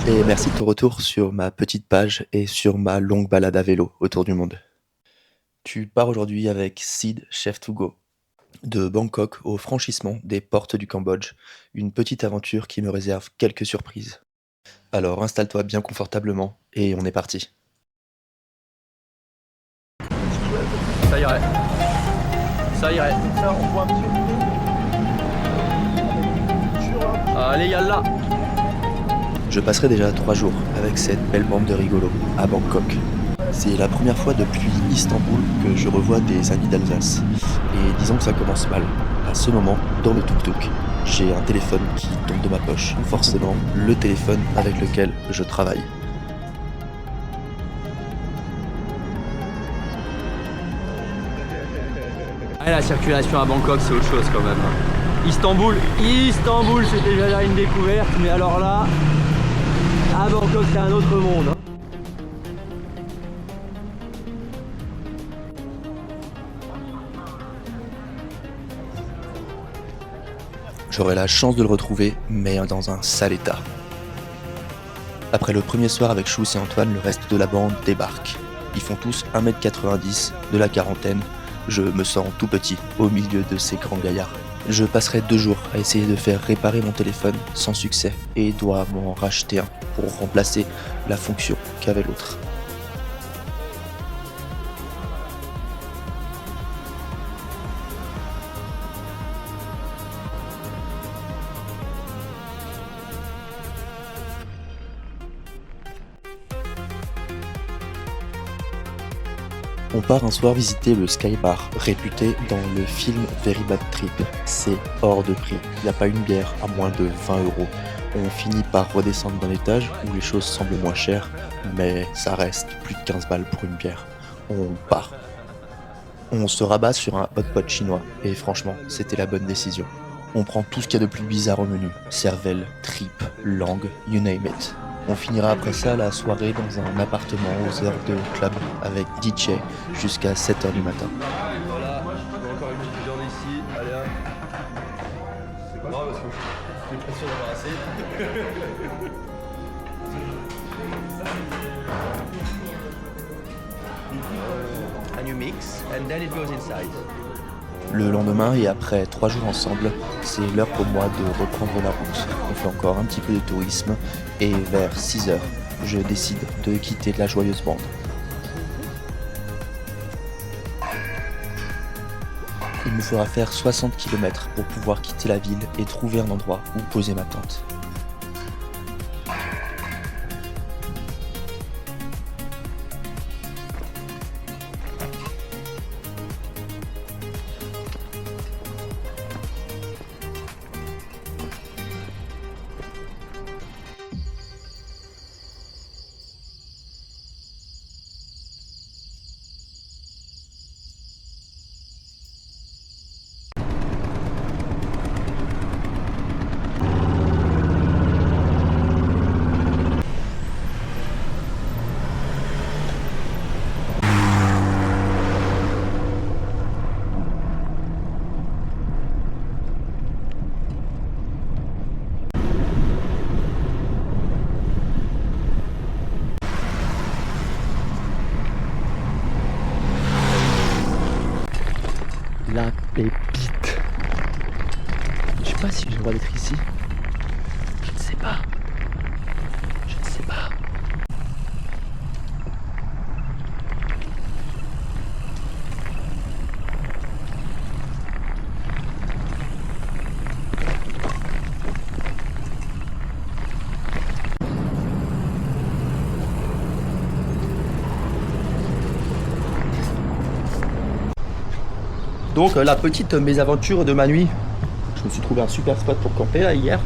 Et merci de ton retour sur ma petite page et sur ma longue balade à vélo autour du monde. Tu pars aujourd'hui avec Sid Chef to Go, de Bangkok au franchissement des portes du Cambodge, une petite aventure qui me réserve quelques surprises. Alors installe-toi bien confortablement et on est parti. Ça irait. Ça irait. Allez, yallah. Je passerai déjà 3 jours avec cette belle bande de rigolos à Bangkok. C'est la première fois depuis Istanbul que je revois des amis d'Alsace. Et disons que ça commence mal. À ce moment, dans le tuk-tuk, j'ai un téléphone qui tombe de ma poche. Forcément, le téléphone avec lequel je travaille. Ah, la circulation à Bangkok, c'est autre chose quand même. Istanbul, c'est déjà là une découverte, mais alors là, à Bangkok, c'est un autre monde. J'aurai la chance de le retrouver, mais dans un sale état. Après le premier soir avec Chous et Antoine, le reste de la bande débarque. Ils font tous 1m90, de la quarantaine. Je me sens tout petit au milieu de ces grands gaillards. Je passerai 2 jours à essayer de faire réparer mon téléphone sans succès et dois m'en racheter un pour remplacer la fonction qu'avait l'autre. On part un soir visiter le Sky Bar, réputé dans le film Very Bad Trip. C'est hors de prix, il n'y a pas une bière à moins de 20 €. On finit par redescendre d'un étage où les choses semblent moins chères, mais ça reste plus de 15 balles pour une bière. On part. On se rabat sur un hot pot chinois, et franchement, c'était la bonne décision. On prend tout ce qu'il y a de plus bizarre au menu, cervelle, tripes, langue, you name it. On finira après ça la soirée dans un appartement aux heures de club avec DJ jusqu'à 7h du matin. Voilà, encore une petite viande ici. Allez, hop. C'est pas grave parce que je suis pas sûr d'avoir assez. And you mix, and then it goes inside. Le lendemain et après 3 jours ensemble, c'est l'heure pour moi de reprendre la route. On fait encore un petit peu de tourisme et vers 6h, je décide de quitter la joyeuse bande. Il me faudra faire 60 km pour pouvoir quitter la ville et trouver un endroit où poser ma tente. La pépite. Je sais pas si j'ai le droit d'être ici. Je ne sais pas. Je ne sais pas. Donc la petite mésaventure de ma nuit, je me suis trouvé un super spot pour camper là hier.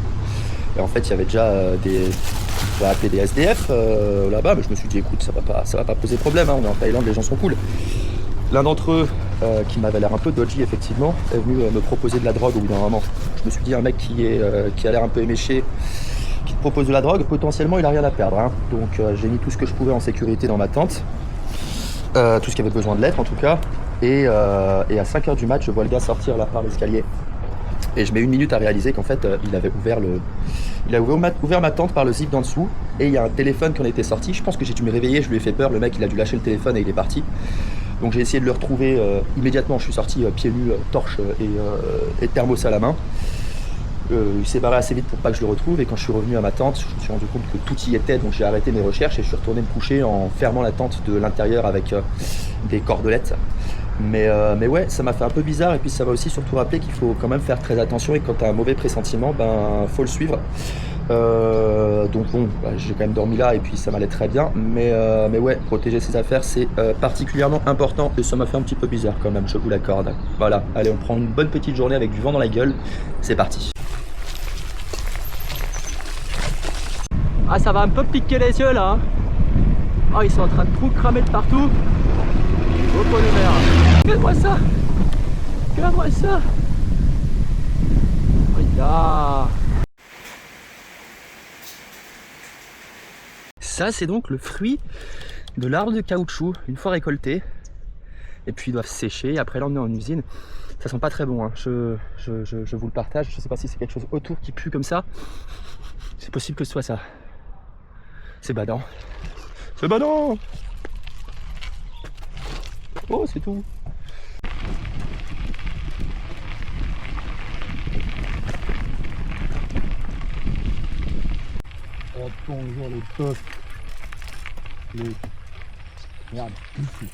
Et en fait il y avait déjà on va appeler des SDF là-bas, mais je me suis dit écoute ça va pas poser problème, hein, on est en Thaïlande, les gens sont cool. L'un d'entre eux, qui m'avait l'air un peu dodgy effectivement, est venu me proposer de la drogue au bout d'un moment. Je me suis dit un mec qui a l'air un peu éméché, qui te propose de la drogue, potentiellement il a rien à perdre, hein. Donc j'ai mis tout ce que je pouvais en sécurité dans ma tente. Tout ce qui avait besoin de l'être en tout cas. Et à 5h du mat, je vois le gars sortir là par l'escalier. Et je mets 1 minute à réaliser qu'en fait, il avait ouvert ma tente par le zip d'en dessous. Et il y a un téléphone qui en était sorti. Je pense que j'ai dû me réveiller, je lui ai fait peur. Le mec, il a dû lâcher le téléphone et il est parti. Donc j'ai essayé de le retrouver immédiatement. Je suis sorti pieds nus, torche et thermos à la main. Il s'est barré assez vite pour pas que je le retrouve. Et quand je suis revenu à ma tente, je me suis rendu compte que tout y était. Donc j'ai arrêté mes recherches et je suis retourné me coucher en fermant la tente de l'intérieur avec des cordelettes. Mais ouais, ça m'a fait un peu bizarre. Et puis ça m'a aussi surtout rappelé qu'il faut quand même faire très attention. Et quand tu as un mauvais pressentiment, ben faut le suivre. Donc bon, j'ai quand même dormi là et puis ça m'allait très bien. Mais ouais, protéger ses affaires, c'est particulièrement important. Et ça m'a fait un petit peu bizarre quand même, je vous l'accorde. Voilà, allez, on prend une bonne petite journée avec du vent dans la gueule. C'est parti. Ah, ça va un peu piquer les yeux là. Oh, ils sont en train de tout cramer de partout. Oh, bonne mère. Regarde-moi ça. Regarde-moi ça. Regarde. Ça, c'est donc le fruit de l'arbre de caoutchouc, une fois récolté. Et puis ils doivent sécher et après l'emmener en usine. Ça sent pas très bon, hein. Je vous le partage. Je sais pas si c'est quelque chose autour qui pue comme ça. C'est possible que ce soit ça. C'est badant. C'est badant. Oh, c'est tout. Attends, genre les toasts. Merde, buffle.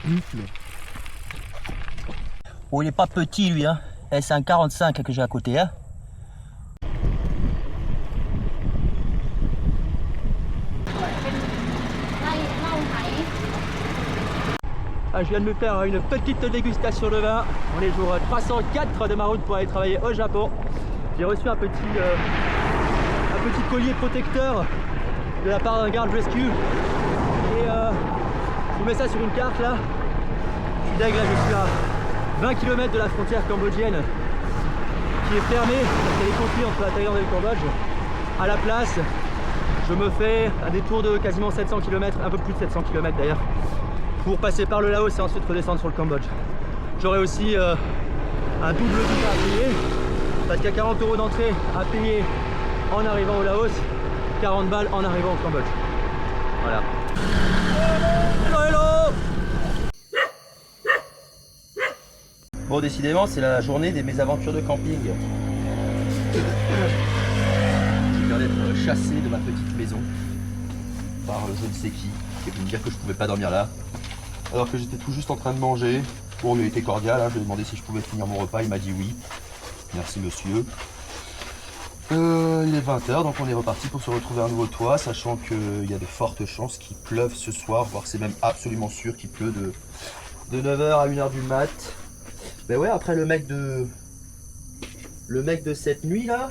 Buffle. Oh, il est pas petit lui, hein. Eh, c'est un 45 que j'ai à côté, hein. Ah, je viens de me faire une petite dégustation de vin. On est jour 304 de ma route pour aller travailler au Japon. J'ai reçu un petit collier protecteur de la part d'un garde rescue. Et je vous mets ça sur une carte là. Je suis deg, là, je suis à 20 km de la frontière cambodgienne qui est fermée parce qu'elle est conflit entre la Thaïlande et le Cambodge. À la place, je me fais un détour de quasiment 700 km, un peu plus de 700 km d'ailleurs, pour passer par le Laos et ensuite redescendre sur le Cambodge. J'aurai aussi un double visa à payer parce qu'il y a 40 € d'entrée à payer en arrivant au Laos, 40 balles en arrivant au Cambodge. Voilà. Hello, hello. Bon, décidément, c'est la journée des mésaventures de camping. Je viens d'être chassé de ma petite maison par je ne sais qui est venu me dire que je pouvais pas dormir là, alors que j'étais tout juste en train de manger. Bon, il a été cordial, hein. Je lui ai demandé si je pouvais finir mon repas, il m'a dit oui. Merci monsieur. Il est 20h, donc on est reparti pour se retrouver à un nouveau toit, sachant qu'il y a de fortes chances qu'il pleuve ce soir, voire c'est même absolument sûr qu'il pleut de 9h à 1h du mat. Ben ouais, après le mec de cette nuit là,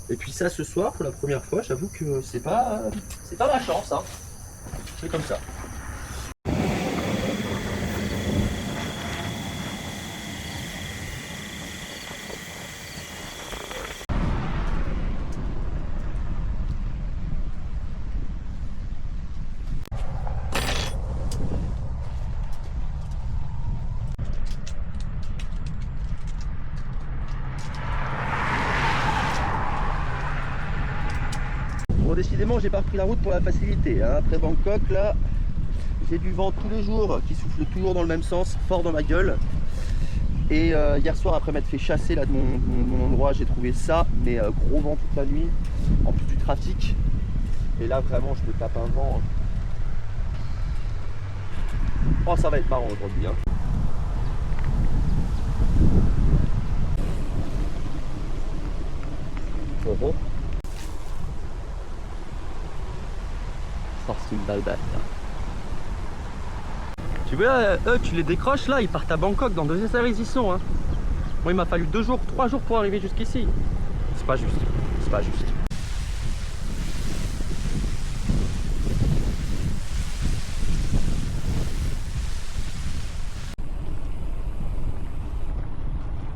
et puis ça ce soir pour la première fois, j'avoue que c'est pas ma chance, hein. C'est comme ça. Bon, décidément, j'ai pas repris la route pour la facilité, hein. Après Bangkok, là, j'ai du vent tous les jours qui souffle toujours dans le même sens, fort dans ma gueule. Et hier soir, après m'être fait chasser là de mon endroit, j'ai trouvé ça, mais gros vent toute la nuit, en plus du trafic. Et là, vraiment, je me tape un vent. Oh, ça va être marrant aujourd'hui, hein. Oh. C'est une balle batte. Tu vois, eux, tu les décroches là, ils partent à Bangkok, dans 2 heures ils y sont, hein. Moi, il m'a fallu 2 jours, 3 jours pour arriver jusqu'ici. C'est pas juste, c'est pas juste.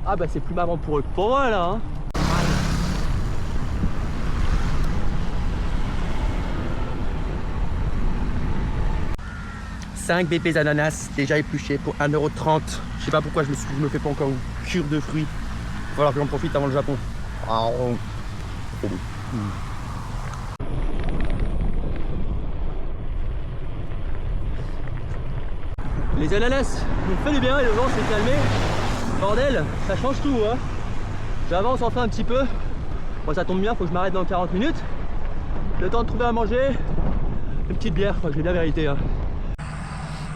Ah bah c'est plus marrant pour eux que pour moi là, hein. 5 bébés ananas déjà épluchés pour 1,30 €. Je sais pas pourquoi je me fais pas encore une cure de fruits va falloir que j'en profite avant le Japon. Ah, trop bon. Les ananas m'ont fait du bien et le vent s'est calmé. Bordel, ça change tout, hein. J'avance enfin un petit peu. Bon, ça tombe bien, faut que je m'arrête dans 40 minutes. Le temps de trouver à manger. Une petite bière, je crois que j'ai bien vérité, hein.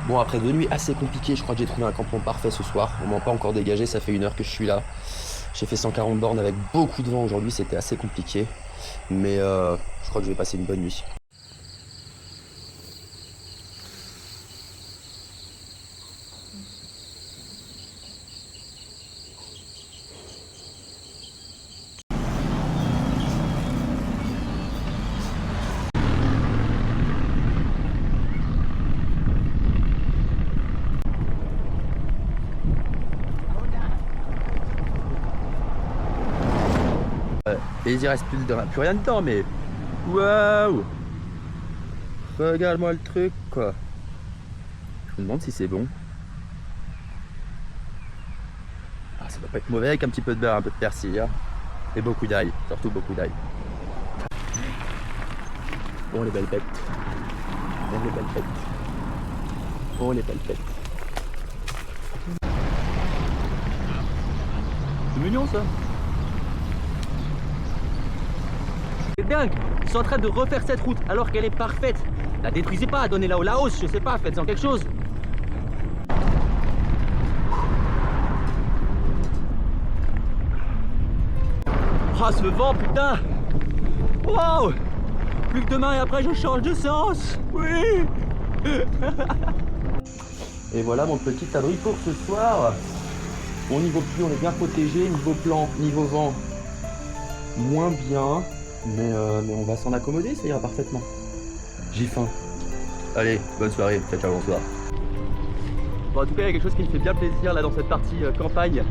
Bon, après 2 nuits assez compliquées, je crois que j'ai trouvé un campement parfait ce soir. On m'a pas encore dégagé, ça fait 1 heure que je suis là. J'ai fait 140 bornes avec beaucoup de vent aujourd'hui, c'était assez compliqué. Mais je crois que je vais passer une bonne nuit. Et il reste plus rien dedans, mais waouh! Regarde-moi le truc, quoi. Je me demande si c'est bon. Ah, ça doit pas être mauvais avec un petit peu de beurre, un peu de persil, hein. Et beaucoup d'ail, surtout beaucoup d'ail. Oh les belles bêtes. Oh les belles bêtes. Oh les belles bêtes. C'est mignon ça. C'est dingue, ils sont en train de refaire cette route alors qu'elle est parfaite. La détruisez pas, donnez-la au Laos, je sais pas, faites-en quelque chose. Oh ce vent, putain. Wow. Plus que demain et après je change de sens. Oui. Et voilà mon petit abri pour ce soir. Au niveau pluie, on est bien protégé. Niveau plan, niveau vent, moins bien. Mais on va s'en accommoder, ça ira parfaitement. J'ai faim. Allez, bonne soirée. Ciao, ciao, bonsoir. Bon, en tout cas, il y a quelque chose qui me fait bien plaisir là dans cette partie campagne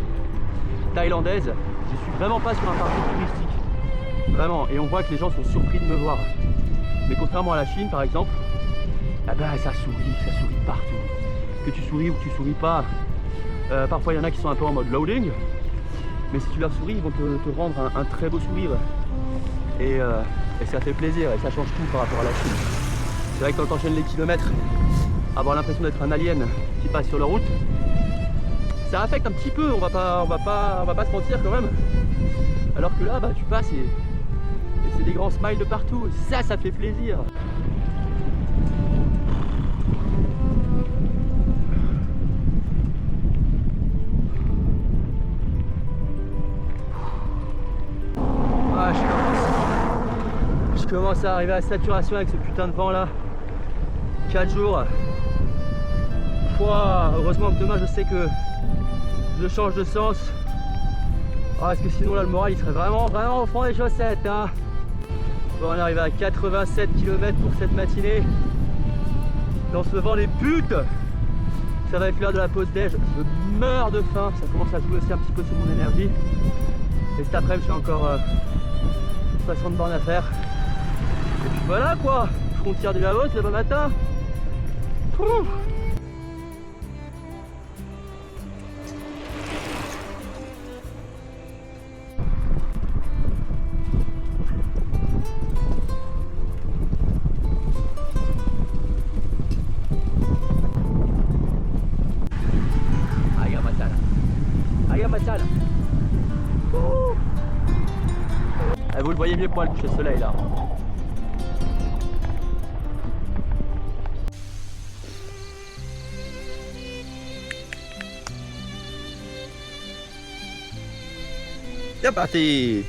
thaïlandaise. Je suis vraiment pas sur un parcours touristique. Vraiment. Et on voit que les gens sont surpris de me voir. Mais contrairement à la Chine, par exemple, ah ben, ça sourit partout. Que tu souris ou que tu souris pas. Parfois, il y en a qui sont un peu en mode loading. Mais si tu leur souris, ils vont te rendre un très beau sourire. Et ça fait plaisir et ça change tout par rapport à la Chine. C'est vrai que quand t'enchaînes les kilomètres, avoir l'impression d'être un alien qui passe sur la route, ça affecte un petit peu, on va pas se mentir quand même. Alors que là, bah, tu passes et c'est des grands smiles de partout. Ça fait plaisir. Ah, je commence à arriver à saturation avec ce putain de vent là. 4 jours. Pouah, heureusement que demain je sais que je change de sens. Ah, parce que sinon là le moral il serait vraiment au fond des chaussettes, hein. Bon, on est arrivé à 87 km pour cette matinée. Dans ce vent des putes. Ça va être l'heure de la pause déj. Je meurs de faim. Ça commence à jouer aussi un petit peu sur mon énergie. Et cet après-midi j'ai encore 60 bornes à faire. Et puis voilà quoi. Frontière du Laos le matin. Ouh. Ah, vous le voyez mieux pour le coucher de soleil là. C'est parti.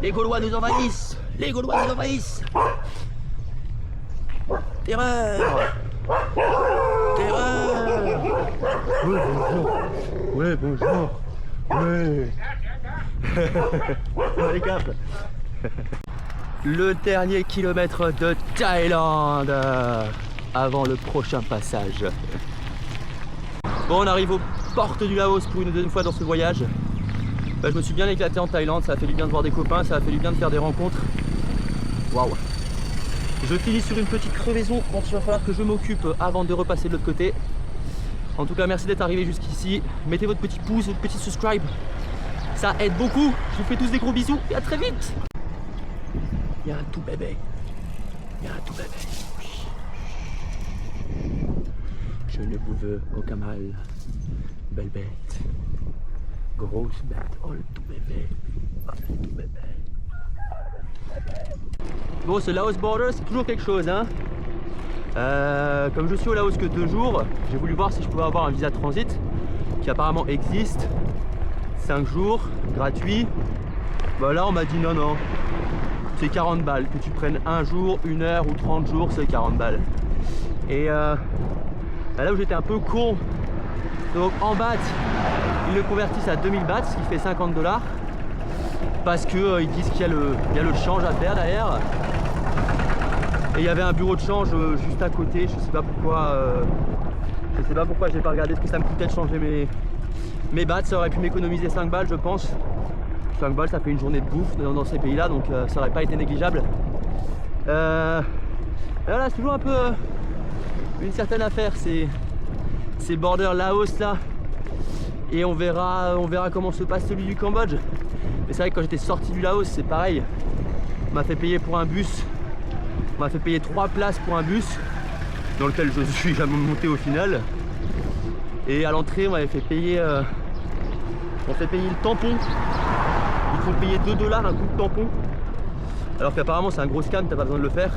Les Gaulois nous envahissent. Les Gaulois nous envahissent. Terreur. Terreur. Oui, bonjour. Ouais, bonjour. Ouais. On les capte. Le dernier kilomètre de Thaïlande avant le prochain passage. Bon, on arrive aux portes du Laos pour une deuxième fois dans ce voyage. Je me suis bien éclaté en Thaïlande, ça a fait du bien de voir des copains, ça a fait du bien de faire des rencontres. Waouh. Je finis sur une petite crevaison dont il va falloir que je m'occupe avant de repasser de l'autre côté. En tout cas, merci d'être arrivé jusqu'ici. Mettez votre petit pouce, votre petit subscribe. Ça aide beaucoup. Je vous fais tous des gros bisous et à très vite. Il y a un tout bébé. Il y a un tout bébé. Je ne vous veux aucun mal. Belle bête. Grosse bête. Oh le tout bébé. Oh le tout bébé. Bon, ce Laos Border, c'est toujours quelque chose, hein. Comme je suis au Laos que 2 jours, j'ai voulu voir si je pouvais avoir un visa transit qui apparemment existe. 5 jours, gratuit. Bah là on m'a dit non, c'est 40 balles. Que tu prennes 1 jour, 1 heure ou 30 jours, c'est 40 balles. Et là où j'étais un peu con, donc en bahts, ils le convertissent à 2000 bahts, ce qui fait 50 $. Parce que ils disent qu'il y a le change à faire derrière. Et il y avait un bureau de change juste à côté, je sais pas pourquoi j'ai pas regardé ce que ça me coûtait de changer mes bahts. Ça aurait pu m'économiser 5 balles je pense. 5 balles ça fait une journée de bouffe dans ces pays là, donc ça aurait pas été négligeable. Voilà, c'est toujours un peu une certaine affaire, c'est le border Laos là. Et on verra comment se passe celui du Cambodge. Mais c'est vrai que quand j'étais sorti du Laos, c'est pareil. On m'a fait payer pour un bus. On m'a fait payer 3 places pour un bus dans lequel je suis jamais monté au final. Et à l'entrée, on m'avait fait payer le tampon. Il faut payer 2 $ un coup de tampon. Alors qu'apparemment c'est un gros scam, t'as pas besoin de le faire.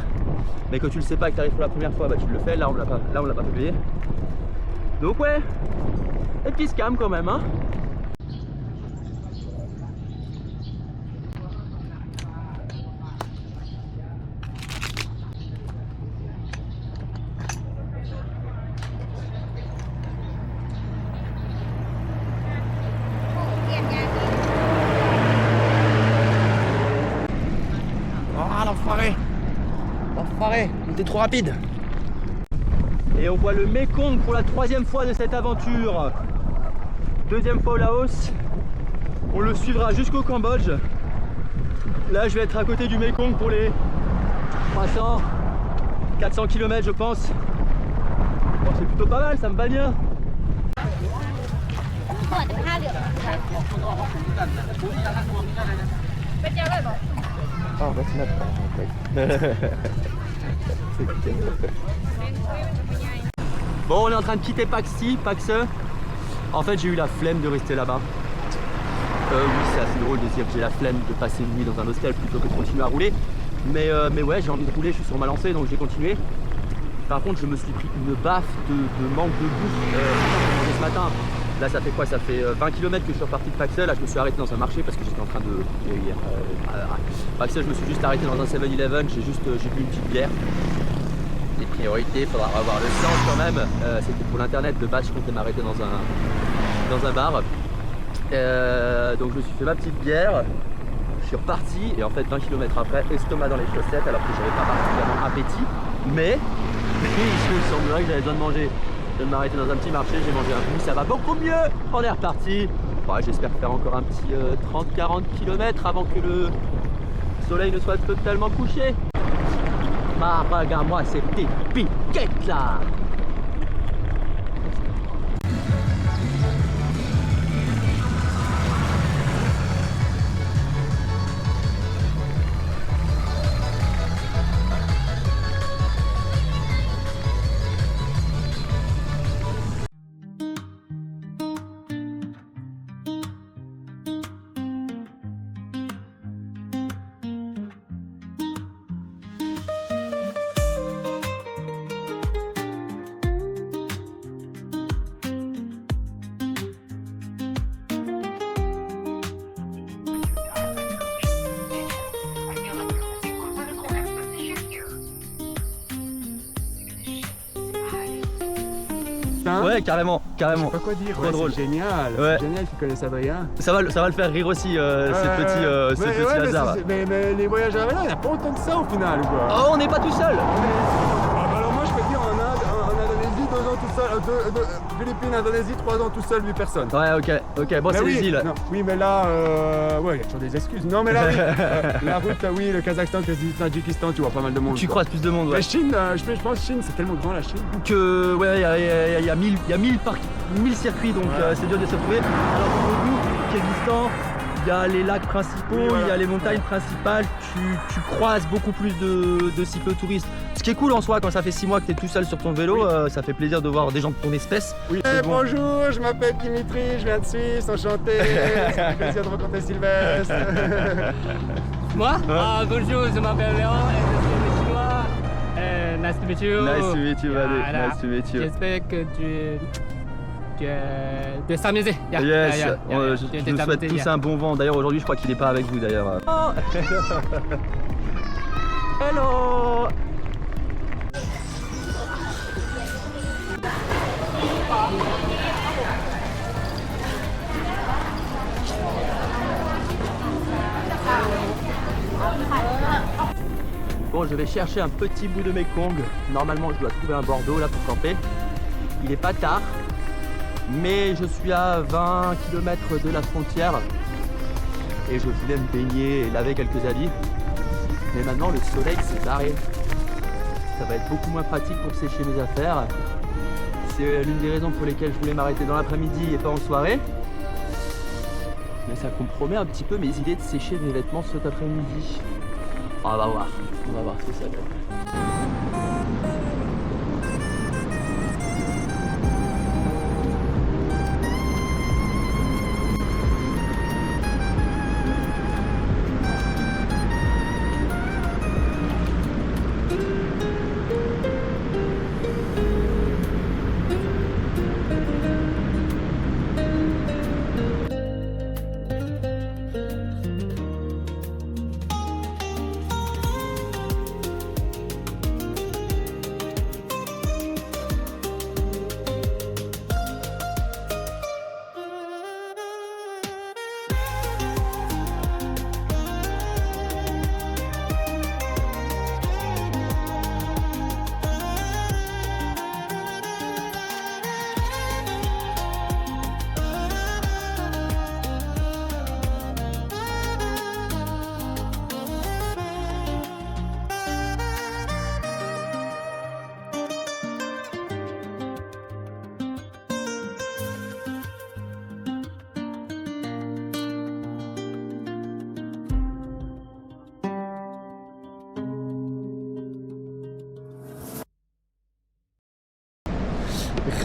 Mais quand tu le sais pas et que t'arrives pour la première fois, bah tu le fais. Là on l'a pas fait payer. Donc ouais, un petit scam quand même, hein. L'enfoiré, on était trop rapide. Et on voit le Mekong pour la 3e fois de cette aventure. 2e fois au Laos. On le suivra jusqu'au Cambodge. Là je vais être à côté du Mekong pour les 400 km je pense. Bon, c'est plutôt pas mal, ça me va bien. Oh, that's not Bon, on est en train de quitter Paxi, Paxe. En fait, j'ai eu la flemme de rester là-bas. Oui, c'est assez drôle de dire que j'ai la flemme de passer une nuit dans un hostel plutôt que de continuer à rouler. Mais ouais, j'ai envie de rouler, je suis sur ma lancée, donc j'ai continué. Par contre, je me suis pris une baffe de manque de bouffe ce matin. Là, ça fait quoi? Ça fait 20 km que je suis reparti de Paxe. Là, je me suis arrêté dans un marché parce que j'étais en train de... Paxe, je me suis juste arrêté dans un 7-Eleven. J'ai bu une petite bière. Les priorités, il faudra avoir le sens quand même. C'était pour l'internet. De base, je comptais m'arrêter dans un bar. Donc, je me suis fait ma petite bière. Je suis reparti et en fait 20 km après, estomac dans les chaussettes alors que j'avais pas particulièrement appétit. Mais il me semblerait que j'avais besoin de manger. Je viens de m'arrêter dans un petit marché, j'ai mangé un bout, ça va beaucoup mieux. On est reparti. Ouais, j'espère faire encore un petit 30-40 km avant que le soleil ne soit totalement couché. Ah, regarde-moi ces petites piquettes là. Putain. Ouais, carrément, carrément. Je sais pas quoi dire. Trop drôle. C'est génial. Ouais. C'est génial, tu connais Adrien. Ça va le faire rire aussi, ces petits hasards. Mais les voyages à vélo, il n'y a pas autant que ça au final, quoi. Oh, on n'est pas tout seul. Ah bah alors moi je peux dire en Indonésie, 2 ans tout seul, Philippines, Indonésie, 3 ans tout seul, 8 personnes. Ouais, ok, bon, Mais c'est oui, les îles. non, oui, mais là, ouais, il y a toujours des excuses. Non, mais là, oui, la route, oui, le Kazakhstan, le Tadjikistan, tu vois pas mal de monde. Tu quoi. croises plus de monde, ouais. La Chine, je pense Chine, c'est tellement grand la Chine. Que, ouais, il y a 1000 circuits, donc Ouais. c'est dur de se trouver. Alors pour nous, Kyrgyzstan, il y a les lacs principaux, Oui, voilà. il y a les montagnes principales, tu croises beaucoup plus de cyclotouristes. Ce qui est cool en soi, quand ça fait 6 mois que tu es tout seul sur ton vélo, ça fait plaisir de voir des gens de ton espèce. Oui. C'est bon. Bonjour, je m'appelle Dimitri, je viens de Suisse, enchanté. C'est un plaisir de rencontrer Sylvestre. Moi bonjour, je m'appelle Léon et je suis chinois. Nice to meet you. Nice to meet you, buddy. Voilà. Nice to meet you. J'espère que tu es s'amuser. Yes, Tu je es nous souhaite t'amuser, tous un bon vent. D'ailleurs, aujourd'hui, je crois qu'il n'est pas avec vous d'ailleurs. Oh. Hello. Bon, je vais chercher un petit bout de Mekong. Normalement, je dois trouver un Bordeaux là pour camper. Il est pas tard, mais je suis à 20 km de la frontière et je voulais me baigner et laver quelques habits. Mais maintenant, le soleil s'est barré. Ça va être beaucoup moins pratique pour sécher mes affaires. C'est l'une des raisons pour lesquelles je voulais m'arrêter dans l'après-midi et pas en soirée. Mais ça compromet un petit peu mes idées de sécher mes vêtements cet après-midi. On va voir ce que ça donne.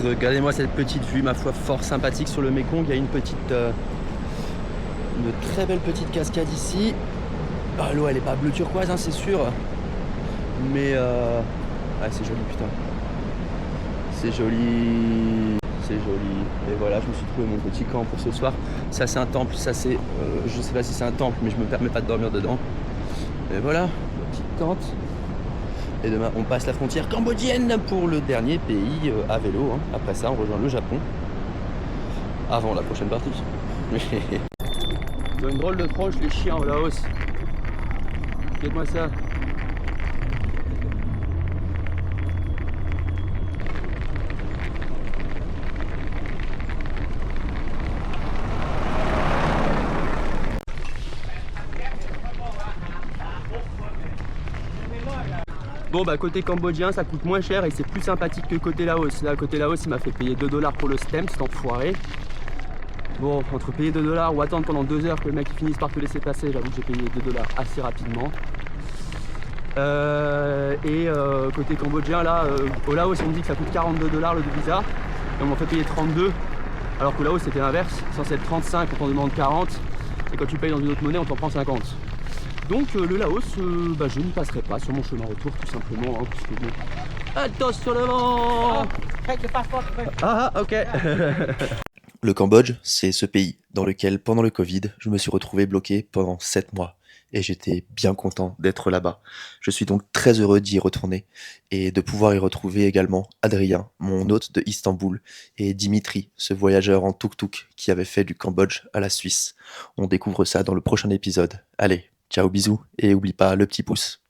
Regardez-moi cette petite vue, ma foi, fort sympathique sur le Mekong. Il y a une très belle petite cascade ici. Ah, l'eau elle est pas bleu turquoise, hein, c'est sûr. Mais c'est joli, putain. C'est joli. C'est joli. Et voilà, je me suis trouvé mon petit camp pour ce soir. Ça c'est un temple, ça c'est... je sais pas si c'est un temple, mais je me permets pas de dormir dedans. Et voilà, ma petite tente. Et demain, on passe la frontière cambodgienne pour le dernier pays à vélo. Hein. Après ça, on rejoint le Japon. Avant la prochaine partie. Ils ont une drôle de tronche, les chiens au Laos. Regarde-moi ça. Bon bah côté cambodgien ça coûte moins cher et c'est plus sympathique que côté Laos. Là côté Laos il m'a fait payer 2 $ pour le stem, cet enfoiré. Bon entre payer 2 $ ou attendre pendant 2 heures que le mec finisse par te laisser passer, j'avoue que j'ai payé 2 $ assez rapidement. Côté cambodgien là, au Laos on me dit que ça coûte 42 $ le visa et on m'en fait payer 32 alors qu'au Laos c'était l'inverse, c'est censé être 35, on t'en demande 40 et quand tu payes dans une autre monnaie on t'en prend 50. Donc le Laos, je n'y passerai pas sur mon chemin retour tout simplement, hein, puisque bon... Attention le vent. Ah ok. Le Cambodge, c'est ce pays dans lequel, pendant le Covid, je me suis retrouvé bloqué pendant 7 mois. et j'étais bien content d'être là-bas. Je suis donc très heureux d'y retourner et de pouvoir y retrouver également Adrien, mon hôte de Istanbul, et Dimitri, ce voyageur en tuk-tuk qui avait fait du Cambodge à la Suisse. On découvre ça dans le prochain épisode. Allez, ciao, bisous, et oublie pas le petit pouce.